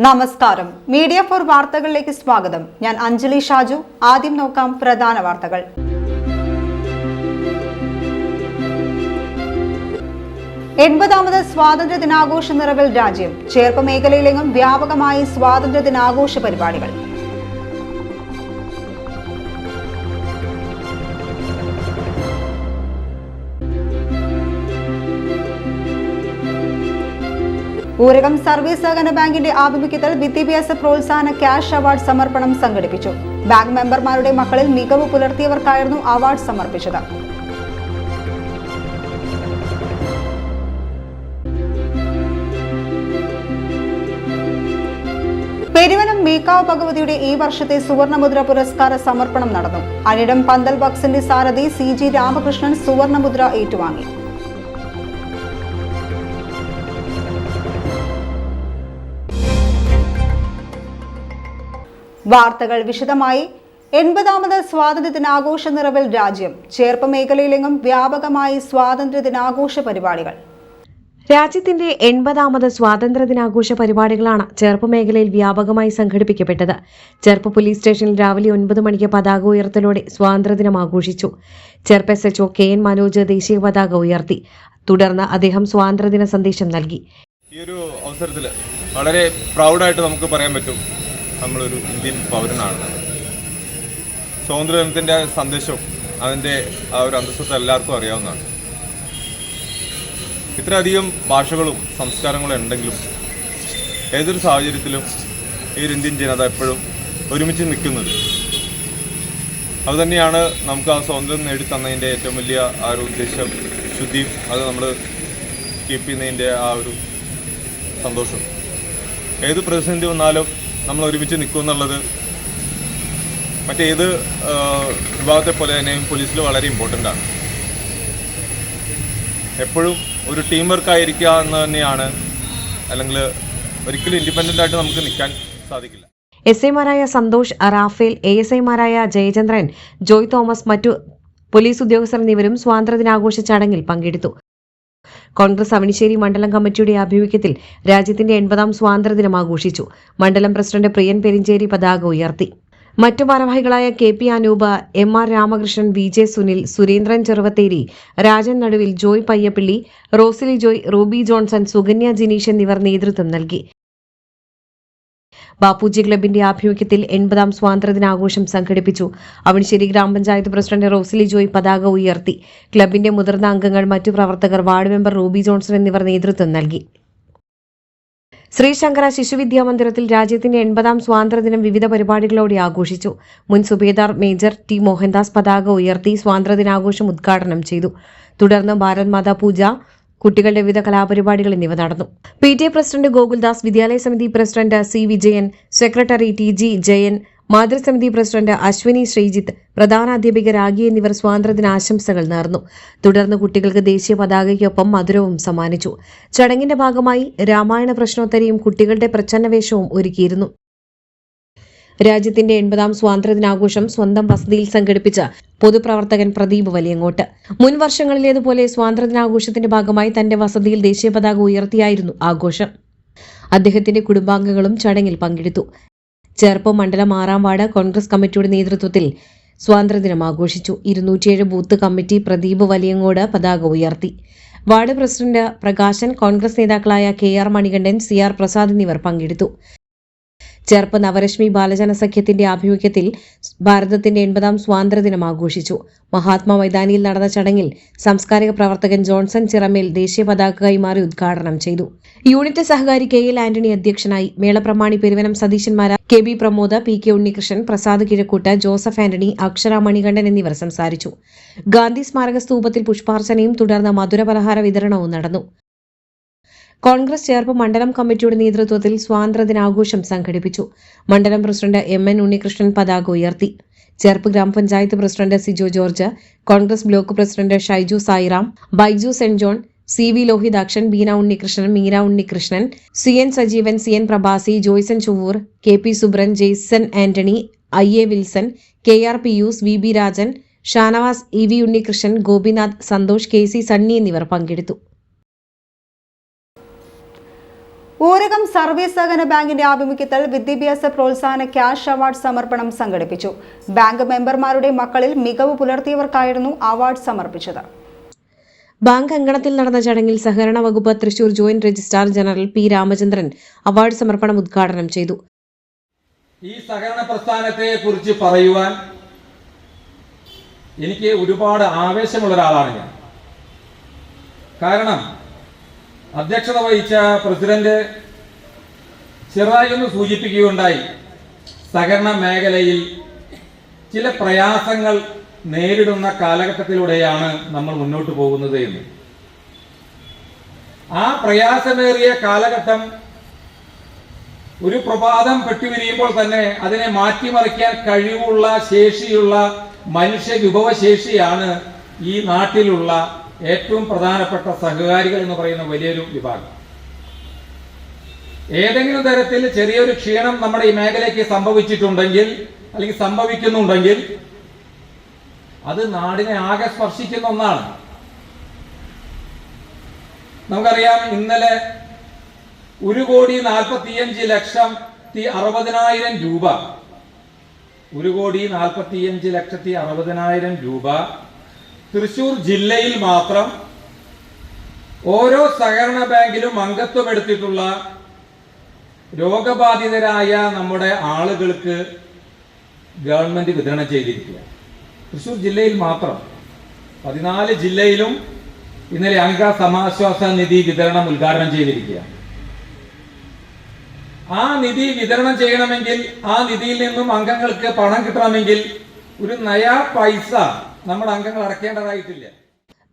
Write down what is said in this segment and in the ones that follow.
നമസ്കാരം. Media for വാർത്തകളിലേക്ക് സ്വാഗതം. ഞാൻ അഞ്ജലി ഷാജു. ആദ്യം നോക്കാം പ്രധാന വാർത്തകൾ. 80ാമത് സ്വാതന്ത്ര്യ ദിനാഘോഷ നിറവിൽ രാജ്യം. ചേർപ്പ് മേഖലയിലെങ്ങും വ്യാപകമായി സ്വാതന്ത്ര്യ ദിനാഘോഷ പരിപാടികൾ. ഊരകം സർവീസ് സഹകരണ ബാങ്കിന്റെ ആഭിമുഖ്യത്തിൽ വിദ്യാഭ്യാസ പ്രോത്സാഹന ക്യാഷ് അവാർഡ് സമർപ്പണം സംഘടിപ്പിച്ചു. ബാങ്ക് മെമ്പർമാരുടെ മക്കളിൽ മികവ് പുലർത്തിയവർക്കായിരുന്നു അവാർഡ് സമർപ്പിച്ചത്. പെരുവനം മേക്കാവ് ഭഗവതിയുടെ ഈ വർഷത്തെ സുവർണമുദ്ര പുരസ്കാര സമർപ്പണം നടന്നു. അനിടം പന്തൽ ബക്സിന്റെ സാരഥി CG രാമകൃഷ്ണൻ സുവർണമുദ്ര ഏറ്റുവാങ്ങി. വാർത്തകൾ വിശദമായി. 80ാമത് സ്വാതന്ത്ര്യ ദിനാഘോഷ നിറവിൽ രാജ്യം. ചേർപ്പ് മേഖലയിലെങ്ങും വ്യാപകമായി സ്വാതന്ത്ര്യ ദിനാഘോഷ പരിപാടികൾ. രാജ്യത്തിന്റെ 80ാമത് സ്വാതന്ത്ര്യ ദിനാഘോഷ പരിപാടികളാണ് ചേർപ്പ് മേഖലയിൽ വ്യാപകമായി സംഘടിപ്പിക്കപ്പെട്ടത്. ചേർപ്പ് പോലീസ് സ്റ്റേഷനിൽ രാവിലെ 9 മണിക്ക് പതാക ഉയർത്തലോടെ സ്വാതന്ത്ര്യദിനം ആഘോഷിച്ചു. ചേർപ്പ് SHO KN മനോജ് ദേശീയ പതാക ഉയർത്തി. തുടർന്ന് അദ്ദേഹം സ്വാതന്ത്ര്യദിന സന്ദേശം നൽകി. ഈ ഒരു അവസരത്തിൽ വളരെ പ്രൗഡായിട്ട് നമുക്ക് പറയാൻ പറ്റും, നമ്മളൊരു ഇന്ത്യൻ പൗരനാണ്. സ്വാതന്ത്ര്യദിനത്തിൻ്റെ സന്ദേശവും അതിൻ്റെ ആ ഒരു അന്തസ്സത്ത് എല്ലാവർക്കും അറിയാവുന്നതാണ്. ഇത്രയധികം ഭാഷകളും സംസ്കാരങ്ങളും ഉണ്ടെങ്കിലും ഏതൊരു സാഹചര്യത്തിലും ഈ ഒരു ഇന്ത്യൻ ജനത എപ്പോഴും ഒരുമിച്ച് നിൽക്കുന്നത്. അതുതന്നെയാണ് നമുക്ക് ആ സ്വാതന്ത്ര്യം നേടിത്തന്നതിൻ്റെ ഏറ്റവും വലിയ ആ ഒരു ഉദ്ദേശം, ശുദ്ധിയും അത് നമ്മൾ കീപ്പ് ചെയ്യുന്നതിൻ്റെ ആ ഒരു സന്തോഷം. ഏത് പ്രതിസന്ധി വന്നാലും നമ്മൾ ഒരുമിച്ച് നിൽക്കും എന്നുള്ളത് മറ്റേത് വിഭാഗത്തെ പോലെ തന്നെ പോലീസിൽ വളരെ ഇമ്പോർട്ടൻ്റ് ആണ്. എപ്പോഴും ഒരു ടീം വർക്ക് ആയിരിക്കുക എന്ന് തന്നെയാണ്, അല്ലെങ്കിൽ ഒരിക്കലും ഇൻഡിപെൻഡൻ്റ് ആയിട്ട് നമുക്ക് നിൽക്കാൻ സാധിക്കില്ല. SIമാരായ സന്തോഷ്, റാഫേൽ, ASIമാരായ ജയചന്ദ്രൻ, ജോയ് തോമസ്, മറ്റു പോലീസ് ഉദ്യോഗസ്ഥർ എന്നിവരും സ്വാതന്ത്ര്യദിനാഘോഷ ചടങ്ങിൽ പങ്കെടുത്തു. കോൺഗ്രസ് അവണിശ്ശേരി മണ്ഡലം കമ്മിറ്റിയുടെ ആഭിമുഖ്യത്തിൽ രാജ്യത്തിന്റെ 80ാം സ്വാതന്ത്ര്യദിനം ആഘോഷിച്ചു. മണ്ഡലം പ്രസിഡന്റ് പ്രിയൻ പെരിഞ്ചേരി പതാക ഉയർത്തി. മറ്റു ഭാരവാഹികളായ KP Anoop, MR Ramakrishnan, VJ Sunil, Surendran Cheruvatheri, Rajan നടുവിൽ, Joy Payyappilly, Rosalie Joy, Ruby Johnson, Sukanya Jineesh എന്നിവർ നേതൃത്വം നൽകി. ബാപ്പുജി ക്ലബിന്റെ ആഭിമുഖ്യത്തിൽ 80ാം സ്വാതന്ത്ര്യദിനാഘോഷം സംഘടിപ്പിച്ചു. അവണിശ്ശേരി ഗ്രാമപഞ്ചായത്ത് പ്രസിഡന്റ് റോസിലി ജോയ് പതാക ഉയർത്തി. ക്ലബിന്റെ മുതിർന്ന അംഗങ്ങൾ, മറ്റു പ്രവർത്തകർ, വാർഡ് മെമ്പർ റൂബി ജോൺസൺ എന്നിവർ നേതൃത്വം നൽകി. ശ്രീ ശങ്കര ശിശുവിദ്യാമന്ദിരത്തിൽ രാജ്യത്തിന്റെ 80ാം സ്വാതന്ത്ര്യദിനം വിവിധ പരിപാടികളോടെ ആഘോഷിച്ചു. മുൻ സുബേദാർ മേജർ T മോഹൻദാസ് പതാക ഉയർത്തി സ്വാതന്ത്ര്യദിനാഘോഷം ഉദ്ഘാടനം ചെയ്തു. തുടർന്ന് ഭാരത് മാതാ പൂജ, കുട്ടികളുടെ വിവിധ കലാപരിപാടികൾ എന്നിവ നടന്നു. PTA പ്രസിഡന്റ് ഗോകുൽദാസ്, വിദ്യാലയ സമിതി president C Vijayan, secretary TG Jayan, മാതൃസമിതി പ്രസിഡന്റ് അശ്വിനി ശ്രീജിത്ത്, പ്രധാനാധ്യാപിക രാഗി എന്നിവർ സ്വാതന്ത്ര്യദിന ആശംസകൾ നേർന്നു. തുടർന്ന് കുട്ടികൾക്ക് ദേശീയ പതാകയ്ക്കൊപ്പം മധുരവും സമ്മാനിച്ചു. ചടങ്ങിന്റെ ഭാഗമായി രാമായണ പ്രശ്നോത്തരിയും കുട്ടികളുടെ പ്രച്ഛന്നവേഷവും ഒരുക്കിയിരുന്നു. രാജ്യത്തിന്റെ 80ാം സ്വാതന്ത്ര്യദിനാഘോഷം സ്വന്തം വസതിയിൽ സംഘടിപ്പിച്ച പൊതുപ്രവർത്തകൻ പ്രദീപ് വലിയങ്ങോട്ട് മുൻ വർഷങ്ങളിലേതുപോലെ സ്വാതന്ത്ര്യദിനാഘോഷത്തിന്റെ ഭാഗമായി തന്റെ വസതിയിൽ ദേശീയ പതാക ഉയർത്തിയായിരുന്നു ആഘോഷം. അദ്ദേഹത്തിന്റെ കുടുംബാംഗങ്ങളും ചടങ്ങിൽ പങ്കെടുത്തു. ചേർപ്പ് മണ്ഡലം 6ാം വാർഡ് കോൺഗ്രസ് കമ്മിറ്റിയുടെ നേതൃത്വത്തിൽ സ്വാതന്ത്ര്യദിനം ആഘോഷിച്ചു. 207 ബൂത്ത് കമ്മിറ്റി പ്രദീപ് വലിയങ്ങോട് പതാക ഉയർത്തി. വാർഡ് പ്രസിഡന്റ് പ്രകാശൻ, കോൺഗ്രസ് നേതാക്കളായ KR മണികണ്ഠൻ, CR പ്രസാദ് എന്നിവർ പങ്കെടുത്തു. ചേർപ്പ് നവരശ്മി ബാലജന സഖ്യത്തിന്റെ ആഭിമുഖ്യത്തിൽ ഭാരതത്തിന്റെ 80ാം സ്വാതന്ത്ര്യദിനം ആഘോഷിച്ചു. മഹാത്മാ മൈതാനിയിൽ നടന്ന ചടങ്ങിൽ സാംസ്കാരിക പ്രവർത്തകൻ ജോൺസൺ ചിറമേൽ ദേശീയ പതാക കൈമാറി ഉദ്ഘാടനം ചെയ്തു. യൂണിറ്റ് സഹകാരി KL ആന്റണി അധ്യക്ഷനായി. മേളപ്രമാണി പെരുവനം സതീശന്മാരായ KB Pramod, PK Unnikrishnan, Prasad Kizhakkoot, Joseph Antony, Akshara Manikandan എന്നിവർ സംസാരിച്ചു. ഗാന്ധി സ്മാരക സ്തൂപത്തിൽ പുഷ്പാർച്ചനയും തുടർന്ന് മധുരപലഹാര വിതരണവും നടന്നു. കോൺഗ്രസ് ചേർപ്പ് മണ്ഡലം കമ്മിറ്റിയുടെ നേതൃത്വത്തിൽ സ്വാതന്ത്ര്യദിനാഘോഷം സംഘടിപ്പിച്ചു. മണ്ഡലം പ്രസിഡന്റ് MN ഉണ്ണികൃഷ്ണൻ പതാക ഉയർത്തി. Cherpu gram panchayat president Sijo George, Congress block president Shaiju Sairam, Baiju Saint John, CV Lohithakshan, Beena Unnikrishnan, Meera Unnikrishnan, CN Sajeevan, CN Prabhasi, Joyson Chuvoor, KP Subran, Jaison Antony, IA Wilson, KR Pius, VB Rajan, Shanavas, EV Unnikrishnan, Gopinath, Santhosh, KC Sunny എന്നിവർ പങ്കെടുത്തു. ഊരകം സർവീസ് സഹകരണ ബാങ്കിന്റെ ആഭിമുഖ്യത്തിൽ വിദ്യാഭ്യാസ പ്രോത്സാഹന ക്യാഷ് അവാർഡ് സമർപ്പണം സംഘടിപ്പിച്ചു. ബാങ്ക് മെമ്പർമാരുടെ മക്കളിൽ മികവ് പുലർത്തിയവർക്കായിരുന്നു അവാർഡ് സമർപ്പിച്ചത്. ബാങ്ക് അങ്കണത്തിൽ നടന്ന ചടങ്ങിൽ സഹകരണ വകുപ്പ് Thrissur joint registrar general P Ramachandran award സമർപ്പണം ഉദ്ഘാടനം ചെയ്തു. ഈ സഹകരണ പ്രസ്ഥാനത്തെ കുറിച്ച് പറയുവാൻ എനിക്ക് ഒരുപാട് ആവേശമുള്ള ഒരാളാണ് ഞാൻ. കാരണം അധ്യക്ഷത വഹിച്ച പ്രസിഡന്റ് ചെറുതായി ഒന്ന് സൂചിപ്പിക്കുകയുണ്ടായി, സഹകരണ മേഖലയിൽ ചില പ്രയാസങ്ങൾ നേരിടുന്ന കാലഘട്ടത്തിലൂടെയാണ് നമ്മൾ മുന്നോട്ട് പോകുന്നത് എന്ന്. ആ പ്രയാസമേറിയ കാലഘട്ടം ഒരു പ്രഭാതം പെട്ടുവിരിയുമ്പോൾ തന്നെ അതിനെ മാറ്റിമറിക്കാൻ കഴിവുള്ള ശേഷിയുള്ള മനുഷ്യ വിഭവശേഷിയാണ് ഈ നാട്ടിലുള്ള ഏറ്റവും പ്രധാനപ്പെട്ട സഹകാരികൾ എന്ന് പറയുന്ന വലിയൊരു വിഭാഗം. ഏതെങ്കിലും തരത്തിൽ ചെറിയൊരു ക്ഷീണം നമ്മുടെ ഈ മേഖലയ്ക്ക് സംഭവിച്ചിട്ടുണ്ടെങ്കിൽ അല്ലെങ്കിൽ സംഭവിക്കുന്നുണ്ടെങ്കിൽ അത് നാടിനെ ആകെ സ്പർശിക്കുന്ന ഒന്നാണ്. നമുക്കറിയാം, ഇന്നലെ 1,45,60,000 രൂപ 1,45,60,000 രൂപ തൃശൂർ ജില്ലയിൽ മാത്രം ഓരോ സഹകരണ ബാങ്കിലും അംഗത്വം എടുത്തിട്ടുള്ള രോഗബാധിതരായ നമ്മുടെ ആളുകൾക്ക് ഗവൺമെന്റ് വിതരണം ചെയ്തിരിക്കുക. തൃശൂർ ജില്ലയിൽ മാത്രം 14 ജില്ലയിലും ഇന്നലെ അംഗ സമാശ്വാസ നിധി വിതരണം ഉദ്ഘാടനം ചെയ്തിരിക്കുക. ആ നിധി വിതരണം ചെയ്യണമെങ്കിൽ, ആ നിധിയിൽ നിന്നും അംഗങ്ങൾക്ക് പണം കിട്ടണമെങ്കിൽ ഒരു നയാ പൈസ നമ്മുടെ അംഗങ്ങൾ അടയ്ക്കേണ്ടതായിട്ടില്ല.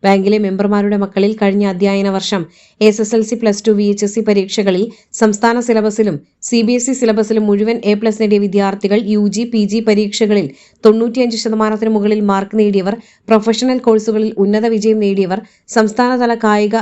ബാങ്കിലെ മെമ്പർമാരുടെ മക്കളിൽ കഴിഞ്ഞ അധ്യയന വർഷം SSLC +2 VHSC പരീക്ഷകളിൽ സംസ്ഥാന സിലബസിലും CBSE സിലബസിലും മുഴുവൻ A+ നേടിയ വിദ്യാർത്ഥികൾ, UG PG പരീക്ഷകളിൽ 95% മുകളിൽ മാർക്ക് നേടിയവർ, പ്രൊഫഷണൽ കോഴ്സുകളിൽ ഉന്നത വിജയം നേടിയവർ, സംസ്ഥാനതല കായിക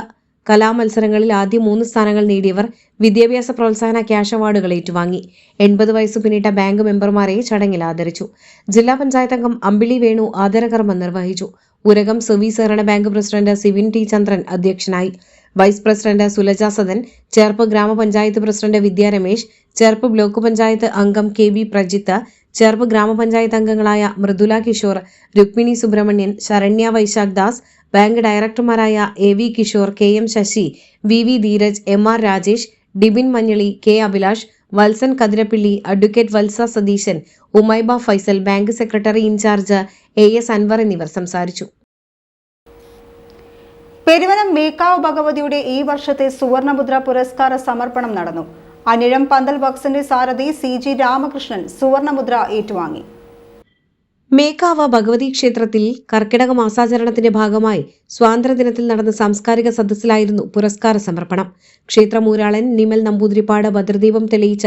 കലാമത്സരങ്ങളിൽ ആദ്യ 3 സ്ഥാനങ്ങൾ നേടിയവർ വിദ്യാഭ്യാസ പ്രോത്സാഹന ക്യാഷ് അവാർഡുകൾ ഏറ്റുവാങ്ങി. 80 വയസ്സ് പിന്നിട്ട ബാങ്ക് മെമ്പർമാരെ ചടങ്ങിൽ ആദരിച്ചു. ജില്ലാ പഞ്ചായത്ത് അംഗം അമ്പിളി വേണു ആദരകർമ്മം നിർവഹിച്ചു. ഊരകം സർവീസ് സഹകരണ bank president Sivin T Chandran അധ്യക്ഷനായി. Vice president Sulaja Sadan, Cherpu gram panchayat president Vidya Ramesh, Cherpu block panchayat അംഗം KB പ്രജിത്ത്, ചേർപ്പ് ഗ്രാമപഞ്ചായത്ത് അംഗങ്ങളായ മൃദുല കിഷോർ, രുക്മിണി സുബ്രഹ്മണ്യൻ, ശരണ്യ വൈശാഖ് ദാസ്, ബാങ്ക് ഡയറക്ടർമാരായ AV Kishore, KM Sasi, VV Dheeraj, MR Rajesh, Dibin Manjali, K Abhilash, Valsan Kathirappilly, advocate Valsa Satheesan, Umaiba Faisal, bank secretary in charge AS Anwar എന്നിവർ സംസാരിച്ചു. പെരുവനം മേക്കാവ് ഭഗവതിയുടെ ഈ വർഷത്തെ സുവർണമുദ്ര പുരസ്കാര സമർപ്പണം നടന്നു. അനിഴം പന്തൽ വർക്സിന്റെ സാരഥി CG രാമകൃഷ്ണൻ സുവർണമുദ്ര ഏറ്റുവാങ്ങി. മേക്കാവ് ഭഗവതി ക്ഷേത്രത്തിൽ കർക്കിടക മാസാചരണത്തിന്റെ ഭാഗമായി സ്വാതന്ത്ര്യദിനത്തിൽ നടന്ന സാംസ്കാരിക സദസ്സിലായിരുന്നു പുരസ്കാര സമർപ്പണം. ക്ഷേത്രമൂരാളൻ നിമൽ നമ്പൂതിരിപ്പാട് ഭദ്രദീപം തെളിയിച്ച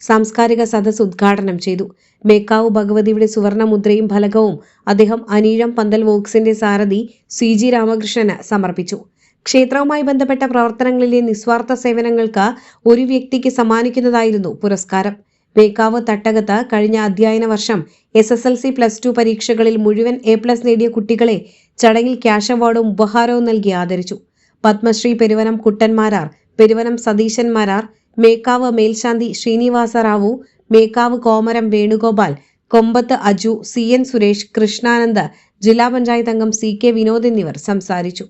സാംസ്കാരിക സദസ്സ് ഉദ്ഘാടനം ചെയ്തു. മേക്കാവ് ഭഗവതിയുടെ സുവർണമുദ്രയും ഫലകവും അദ്ദേഹം അനീഴം പന്തൽ വോക്സിന്റെ സാരഥി CG രാമകൃഷ്ണന് സമർപ്പിച്ചു. ക്ഷേത്രവുമായി ബന്ധപ്പെട്ട പ്രവർത്തനങ്ങളിലെ നിസ്വാർത്ഥ സേവനങ്ങൾക്ക് ഒരു വ്യക്തിക്ക് സമ്മാനിക്കുന്നതായിരുന്നു പുരസ്കാരം. മേക്കാവ് തട്ടകത്ത് കഴിഞ്ഞ അധ്യയന വർഷം SSLC +2 പരീക്ഷകളിൽ മുഴുവൻ A+ നേടിയ കുട്ടികളെ ചടങ്ങിൽ ക്യാഷ് അവാർഡും ഉപഹാരവും നൽകി ആദരിച്ചു. പത്മശ്രീ പെരുവനം കുട്ടന്മാരാർ, പെരുവനം സതീശൻ മാരാർ, മേക്കാവ് മേൽശാന്തി ശ്രീനിവാസ റാവു, മേക്കാവ് കോമരം വേണുഗോപാൽ, കൊമ്പത്ത് അജു, CN സുരേഷ്, കൃഷ്ണാനന്ദ്, ജില്ലാ പഞ്ചായത്ത് അംഗം CK വിനോദ് എന്നിവർ സംസാരിച്ചു.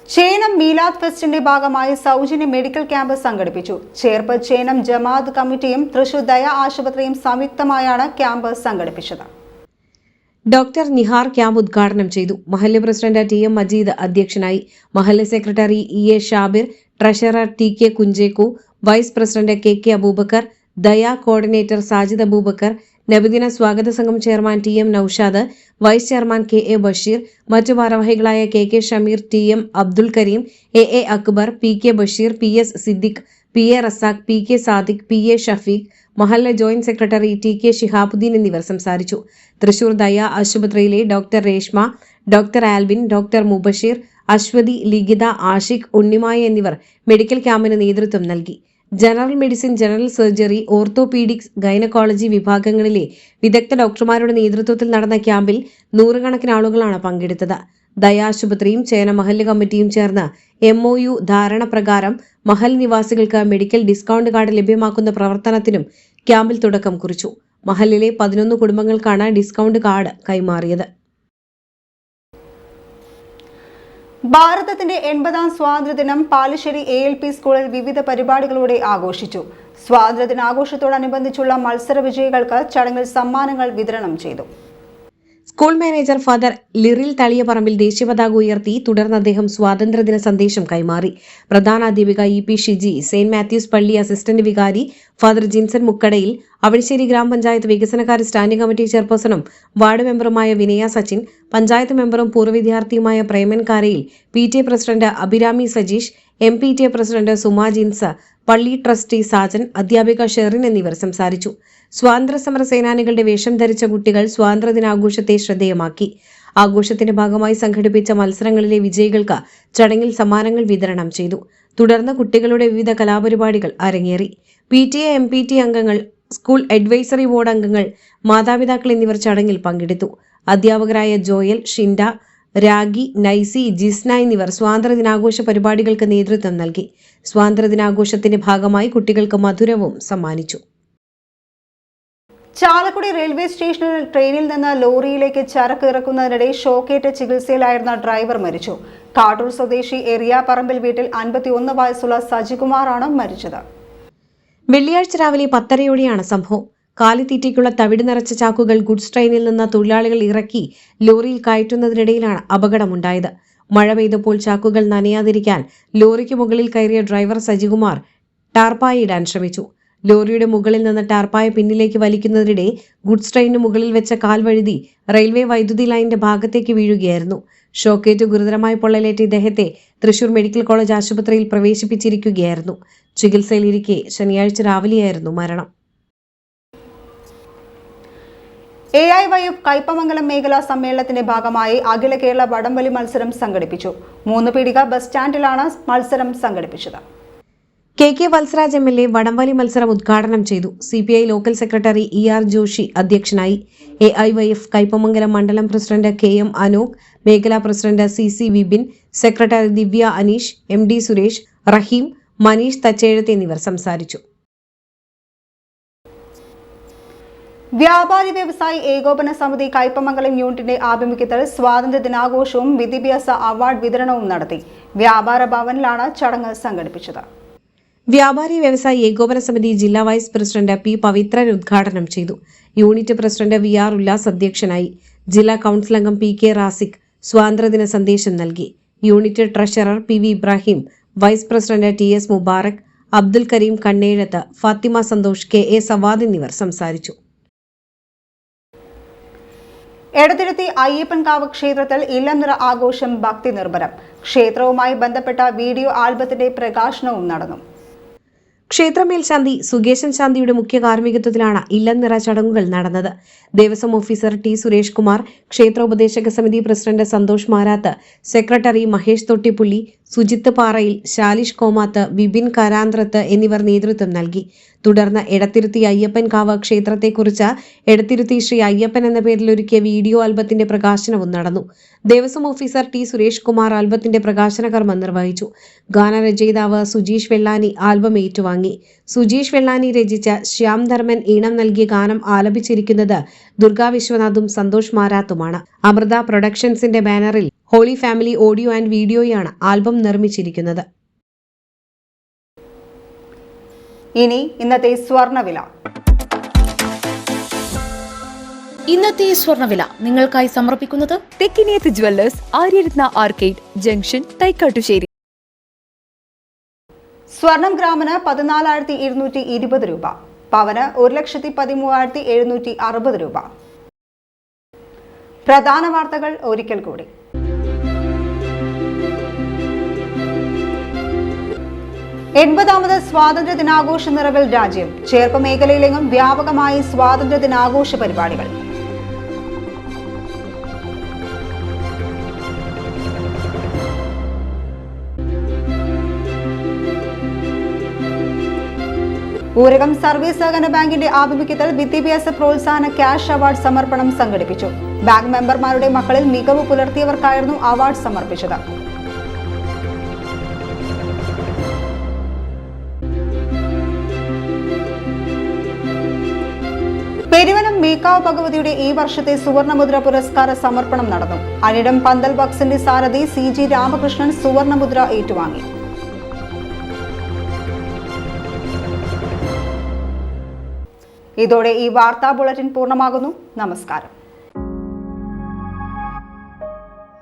ചേനം മീലാദ് ഫെസ്റ്റിന്റെ ഭാഗമായി സൗജന്യ മെഡിക്കൽ ക്യാമ്പ് സംഘടിപ്പിച്ചു. ചേർപ്പ് ചേനം ജമാഅത്ത് കമ്മിറ്റിയും തൃശൂർ ദയ ആശുപത്രിയും സംയുക്തമായാണ് ക്യാമ്പ് സംഘടിപ്പിച്ചത്. ഡോക്ടർ നിഹാർ ക്യാമ്പ് ഉദ്ഘാടനം ചെയ്തു. മഹല്ല് പ്രസിഡന്റ് TM മജീദ് അധ്യക്ഷനായി. മഹല്ല് secretary EA Shabir, treasurer TK Kunjeku, vice president KK Aboobacker, Daya coordinator Sajid Aboobacker, നബിദിന സ്വാഗത സംഘം chairman TM Noushad, vice chairman KA Basheer, മറ്റു ഭാരവാഹികളായ KK Shameer, TM Abdul Kareem, AA Akbar, PK Basheer, PS Siddique, PA Razak, PK Sadiq, PA Shafeeq, മഹല്ല ജോയിന്റ് സെക്രട്ടറി TK ഷിഹാബുദ്ദീൻ എന്നിവർ സംസാരിച്ചു. തൃശൂർ ദയ ആശുപത്രിയിലെ doctor Reshma, doctor Albin, doctor Mubasheer, Aswathy, Likhitha, Ashiq, Unnimaya എന്നിവർ മെഡിക്കൽ ക്യാമ്പിന് നേതൃത്വം നൽകി. General medicine, general surgery, orthopaedics, gynaecology വിഭാഗങ്ങളിലെ വിദഗ്ധ ഡോക്ടർമാരുടെ നേതൃത്വത്തിൽ നടന്ന ക്യാമ്പിൽ 100 കണക്കിന് ആളുകളാണ് പങ്കെടുത്തത്. ദയ ആശുപത്രിയും ചേന മഹല്ല് കമ്മിറ്റിയും ചേർന്ന് MOU ധാരണ പ്രകാരം മഹൽ നിവാസികൾക്ക് മെഡിക്കൽ ഡിസ്കൗണ്ട് കാർഡ് ലഭ്യമാക്കുന്ന പ്രവർത്തനത്തിനും ക്യാമ്പിൽ തുടക്കം കുറിച്ചു. മഹലിലെ 11 കുടുംബങ്ങൾക്കാണ് ഡിസ്കൗണ്ട് കാർഡ് കൈമാറിയത്. ഭാരതത്തിന്റെ 80ാം സ്വാതന്ത്ര്യദിനം പാലശ്ശേരി ALP സ്കൂളിൽ വിവിധ പരിപാടികളോടെ ആഘോഷിച്ചു. സ്വാതന്ത്ര്യദിനാഘോഷത്തോടനുബന്ധിച്ചുള്ള മത്സര വിജയികൾക്ക് ചടങ്ങിൽ സമ്മാനങ്ങൾ വിതരണം ചെയ്തു. School manager father Liril Thaliyaparambil ദേശീയപതാക ഉയർത്തി. തുടർന്ന് അദ്ദേഹം സ്വാതന്ത്ര്യദിന സന്ദേശം കൈമാറി. പ്രധാനാധ്യാപിക EP ഷിജി, സെന്റ് മാത്യൂസ് പള്ളി അസിസ്റ്റന്റ് വികാരി ഫാദർ ജിൻസൺ മുക്കടയിൽ, അവണിശ്ശേരി ഗ്രാമപഞ്ചായത്ത് വികസനകാര്യ സ്റ്റാൻഡിംഗ് കമ്മിറ്റി ചെയർപേഴ്സണും വാർഡ് മെമ്പറുമായ വിനയ സച്ചിൻ, പഞ്ചായത്ത് മെമ്പറും പൂർവ്വ വിദ്യാർത്ഥിയുമായ Preman Karayil, PTA president Abhirami Sajeesh, MPTA president Suma Jins, പള്ളി ട്രസ്റ്റി സാജൻ, അധ്യാപിക ഷെറിൻ എന്നിവർ സംസാരിച്ചു. സ്വാതന്ത്ര്യസമര സേനാനികളുടെ വേഷം ധരിച്ച കുട്ടികൾ സ്വാതന്ത്ര്യദിനാഘോഷത്തെ ശ്രദ്ധേയമാക്കി. ആഘോഷത്തിന്റെ ഭാഗമായി സംഘടിപ്പിച്ച മത്സരങ്ങളിലെ വിജയികൾക്ക് ചടങ്ങിൽ സമ്മാനങ്ങൾ വിതരണം ചെയ്തു. തുടർന്ന് കുട്ടികളുടെ വിവിധ കലാപരിപാടികൾ അരങ്ങേറി. PTA MPTA അംഗങ്ങൾ, സ്കൂൾ അഡ്വൈസറി ബോർഡ് അംഗങ്ങൾ, മാതാപിതാക്കൾ എന്നിവർ ചടങ്ങിൽ പങ്കെടുത്തു. അധ്യാപകരായ ജോയൽ, ഷിൻഡ, രാഗി, നൈസി, ജിസ്ന എന്നിവർ സ്വാതന്ത്ര്യദിനാഘോഷ പരിപാടികൾക്ക് നേതൃത്വം നൽകി. സ്വാതന്ത്ര്യദിനാഘോഷത്തിന്റെ ഭാഗമായി കുട്ടികൾക്ക് മധുരവും സമ്മാനിച്ചു. ചാലക്കുടി റെയിൽവേ സ്റ്റേഷനിൽ ട്രെയിനിൽ നിന്ന് ലോറിയിലേക്ക് ചരക്ക് ഇറക്കുന്നതിനിടെ ഷോക്കേറ്റ് ചികിത്സയിലായിരുന്ന ഡ്രൈവർ മരിച്ചു. കാട്ടൂർ സ്വദേശി എറിയാപ്പറമ്പിൽ വീട്ടിൽ 51 വയസ്സുള്ള സജികുമാറാണ് മരിച്ചത്. വെള്ളിയാഴ്ച രാവിലെ 10:30യോടെയാണ് സംഭവം. കാലിത്തീറ്റയ്ക്കുള്ള തവിട് നിറച്ച ചാക്കുകൾ ഗുഡ്സ് ട്രെയിനിൽ നിന്ന് തൊഴിലാളികൾ ഇറക്കി ലോറിയിൽ കയറ്റുന്നതിനിടയിലാണ് അപകടമുണ്ടായത്. മഴ പെയ്തപ്പോൾ ചാക്കുകൾ നനയാതിരിക്കാൻ ലോറിക്ക് മുകളിൽ കയറിയ ഡ്രൈവർ സജികുമാർ ടാർപ്പായ ഇടാൻ ശ്രമിച്ചു. ലോറിയുടെ മുകളിൽ നിന്ന് ടാർപ്പായ പിന്നിലേക്ക് വലിക്കുന്നതിനിടെ ഗുഡ്സ് ട്രെയിനിന് മുകളിൽ വെച്ച കാൽ വഴുതി റെയിൽവേ വൈദ്യുതി ലൈനിന്റെ ഭാഗത്തേക്ക് വീഴുകയായിരുന്നു. ഷോക്കേറ്റ് ഗുരുതരമായി പൊള്ളലേറ്റ ഇദ്ദേഹത്തെ തൃശൂർ മെഡിക്കൽ കോളേജ് ആശുപത്രിയിൽ പ്രവേശിപ്പിച്ചിരിക്കുകയായിരുന്നു. ചികിത്സയിലിരിക്കെ ശനിയാഴ്ച രാവിലെയായിരുന്നു മരണം. AIYF കയ്പമംഗലം മേഖലാ സമ്മേളനത്തിന്റെ ഭാഗമായി അഖില കേരള വടംവലി മത്സരം സംഘടിപ്പിച്ചു. 3 പീടിക ബസ് സ്റ്റാൻഡിലാണ് മത്സരം സംഘടിപ്പിച്ചത്. KK വത്സരാജ് MLA വടംവലി മത്സരം ഉദ്ഘാടനം ചെയ്തു. CPI local secretary ER Joshi അധ്യക്ഷനായി. AIYF കയ്പമംഗലം മണ്ഡലം പ്രസിഡന്റ് KM അനൂപ്, മേഖലാ president CC Vipin, secretary Divya Aneesh, MD Suresh, Raheem, Maneesh Thachezhath എന്നിവർ സംസാരിച്ചു. വ്യാപാരി വ്യവസായി ഏകോപന സമിതി കയ്പമംഗലം യൂണിറ്റിന്റെ ആഭിമുഖ്യത്തിൽ സ്വാതന്ത്ര്യ ദിനാഘോഷവും വിദ്യാഭ്യാസ അവാർഡ് വിതരണവും നടത്തി. വ്യാപാര ഭവനിലാണ് ചടങ്ങ് സംഘടിപ്പിച്ചത്. വ്യാപാരി വ്യവസായി ഏകോപന സമിതി ജില്ലാ വൈസ് പ്രസിഡന്റ് P പവിത്രൻ ഉദ്ഘാടനം ചെയ്തു. യൂണിറ്റ് പ്രസിഡന്റ് VR ഉല്ലാസ് അധ്യക്ഷനായി. ജില്ലാ കൌൺസിൽ അംഗം PK റാസിഖ് സ്വാതന്ത്ര്യദിന സന്ദേശം നൽകി. Unit treasurer PV Ibrahim, vice president TS Mubarak, Abdul Kareem Kannezhath, Fathima Santhosh, KA Savad എന്നിവർ സംസാരിച്ചു. എടത്തിരുത്തി അയ്യപ്പൻകാവ് ക്ഷേത്രത്തിൽ ഇല്ലംനിറ ആഘോഷം ഭക്തി നിർഭരം. ക്ഷേത്രവുമായി ബന്ധപ്പെട്ട വീഡിയോ ആൽബത്തിന്റെ പ്രകാശനവും നടന്നു. ക്ഷേത്ര മേൽശാന്തി സുകേശൻ ശാന്തിയുടെ മുഖ്യ കാർമ്മികത്വത്തിലാണ് ഇല്ലംനിറ ചടങ്ങുകൾ നടന്നത്. ദേവസ്വം ഓഫീസർ T സുരേഷ് കുമാർ, ക്ഷേത്ര ഉപദേശക സമിതി പ്രസിഡന്റ് സന്തോഷ് മാരാത്ത്, സെക്രട്ടറി മഹേഷ് തൊട്ടിപ്പുള്ളി, സുജിത്ത് പാറയിൽ, ശാലിഷ് കോമാത്ത്, വിപിൻ കരാന്ത്രത്ത് എന്നിവർ നേതൃത്വം നൽകി. തുടർന്ന് എടത്തിരുത്തി അയ്യപ്പൻകാവ് ക്ഷേത്രത്തെക്കുറിച്ച് എടത്തിരുത്തി ശ്രീ അയ്യപ്പൻ എന്ന പേരിൽ ഒരുക്കിയ വീഡിയോ ആൽബത്തിന്റെ പ്രകാശനവും നടന്നു. ദേവസ്വം ഓഫീസർ T സുരേഷ് കുമാർ ആൽബത്തിന്റെ പ്രകാശന കർമ്മം നിർവഹിച്ചു. ഗാനരചയിതാവ് സുജീഷ് വെള്ളാനി ആൽബം ഏറ്റുവാങ്ങി. സുജീഷ് വെള്ളാനി രചിച്ച ശ്യാം ധർമ്മൻ ഈണം നൽകിയ ഗാനം ആലപിച്ചിരിക്കുന്നത് ദുർഗാ വിശ്വനാഥും സന്തോഷ് മാരാത്തുമാണ്. അമൃത പ്രൊഡക്ഷൻസിന്റെ ബാനറിൽ ഹോളി ഫാമിലി ഓഡിയോ ആൻഡ് വീഡിയോയാണ് ആൽബം നിർമ്മിച്ചിരിക്കുന്നത്. ഇനി ഇന്നത്തെ സ്വർണ്ണവില. ഇന്നത്തെ സ്വർണ്ണവില നിങ്ങൾക്കായി സമർപ്പിക്കുന്നത് Thekkiniyath jewellers, Aryaratna arcade junction, Thaikkattussery. സ്വർണം ഗ്രാമിന് 14,220 രൂപ, പവന് 1,13,760 രൂപ. പ്രധാന വാർത്തകൾ ഒരിക്കൽ കൂടി. 80ാമത് സ്വാതന്ത്ര്യ ദിനാഘോഷ നിറവിൽ രാജ്യം. ചേർപ്പ് മേഖലയിലെങ്ങും വ്യാപകമായി സ്വാതന്ത്ര്യ ദിനാഘോഷ പരിപാടികൾ. ഊരകം സർവീസ് സഹകരണ ബാങ്കിന്റെ ആഭിമുഖ്യത്തിൽ വിദ്യാഭ്യാസ പ്രോത്സാഹന ക്യാഷ് അവാർഡ് സമർപ്പണം സംഘടിപ്പിച്ചു. ബാങ്ക് മെമ്പർമാരുടെ മക്കളിൽ മികവ് പുലർത്തിയവർക്കായിരുന്നു അവാർഡ് സമർപ്പിച്ചത്. നടക്കാവ് ഭഗവതിയുടെ ഈ വർഷത്തെ സുവർണമുദ്ര പുരസ്കാര സമർപ്പണം നടന്നു. അനിടം പന്തൽ ബക്സിന്റെ സാരഥി CG രാമകൃഷ്ണൻ സുവർണമുദ്ര ഏറ്റുവാങ്ങി. ഇതോടെ ഈ വാർത്താ ബുള്ളറ്റിൻ പൂർണ്ണമാകുന്നു. നമസ്കാരം.